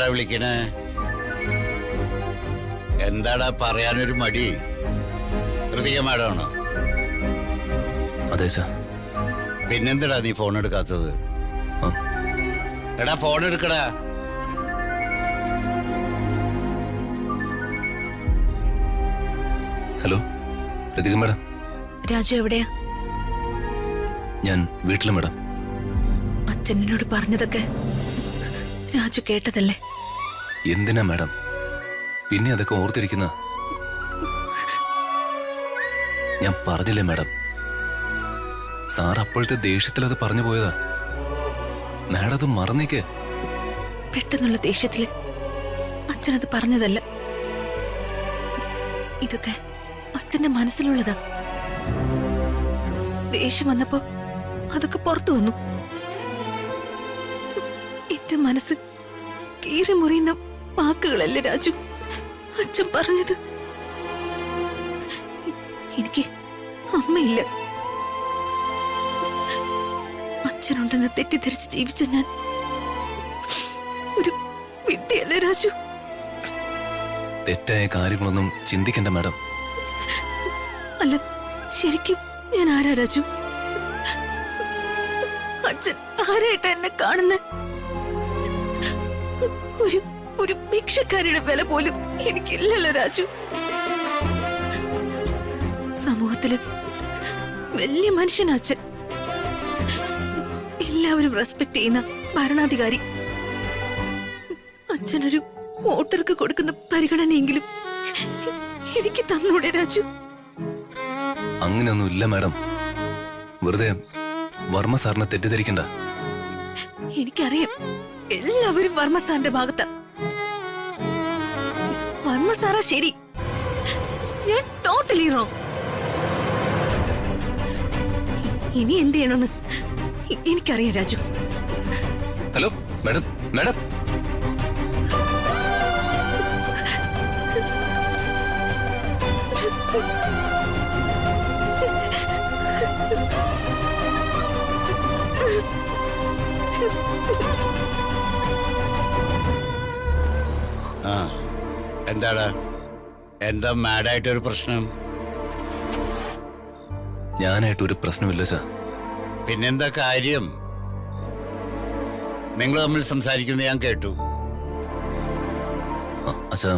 എന്തിനാടാ വിളിക്കണേ? എന്താടാ പറയാനൊരു മടി? ഋതിക മാഡമാണോ? അതെ സാർ. പിന്നെന്താടാ നീ ഫോൺ എടുക്കാത്തത്? എടാ ഫോൺ എടുക്കടാ. Hello Ritika madam. രാജു എവിടെയാ? ഞാൻ വീട്ടില് മാഡം. അച്ഛനോട് പറഞ്ഞതൊക്കെ രാജു കേട്ടതല്ലേ? എന്തിനാ മാഡം പിന്നെ അതൊക്കെ ഓർത്തിരിക്കുന്ന? ഞാൻ പറഞ്ഞില്ലേ മാഡം, സാർ അപ്പോഴത്തെ ദേഷ്യത്തിൽ അത് പറഞ്ഞു പോയതാ. മാഡം അത് മറന്നേക്ക്. പെട്ടെന്നുള്ള ദേഷ്യത്തില് അച്ഛനത് പറഞ്ഞതല്ല. ഇതൊക്കെ അച്ഛന്റെ മനസ്സിലുള്ളതാ. ദേഷ്യം വന്നപ്പോ അതൊക്കെ പുറത്തു വന്നു. എന്റെ മനസ്സ് കീറി മുറിയുന്ന വാക്കുകളല്ലേ രാജു അച്ഛൻ പറഞ്ഞത്? എനിക്ക് അമ്മയില്ല. അച്ഛനുണ്ടെന്ന് തെറ്റിദ്ധരിച്ച് ജീവിച്ച ഞാൻ ഒരു വിഡ്ഢിയല്ലേ രാജു? തെറ്റായ കാര്യങ്ങളൊന്നും ചിന്തിക്കണ്ട മാഡം. അല്ല, ശരിക്കും ഞാൻ ആരാ രാജു? അച്ഛൻ ആരായിട്ടാ എന്നെ കാണുന്ന? ഒരു ഭിക്ഷക്കാരിയുടെ വില പോലും എനിക്കില്ലല്ലോ രാജു. സമൂഹത്തില് വലിയ മനുഷ്യനാ അച്ഛൻ. എല്ലാവരും റെസ്പെക്ട് ചെയ്യുന്ന ഭരണാധികാരി. അച്ഛനൊരു വോട്ടർക്ക് കൊടുക്കുന്ന പരിഗണനയെങ്കിലും എനിക്ക് തന്നൂടെ രാജു? അങ്ങനെയൊന്നും ഇല്ല മാഡം. വെറുതെ വർമ്മ സാറിനെ തെറ്റിദ്ധരിക്കണ്ട. എനിക്കറിയാം എല്ലാവരും വർമ്മ സാറിന്റെ ഭാഗത്താ. വർമ്മ സാറാ ശരി, ഞാൻ ടോട്ടലി റോങ്. ഇനി എന്ത് ചെയ്യണമെന്ന് എനിക്കറിയാം രാജു. Hello madam. മാഡം ആ എന്താടാ? എന്താ മാഡായിട്ടൊരു പ്രശ്നം? ഞാനായിട്ടൊരു പ്രശ്നമില്ല സാർ. പിന്നെന്താ കാര്യം? നിങ്ങൾ തമ്മിൽ സംസാരിക്കുന്നത് ഞാൻ കേട്ടു. അച്ഛാ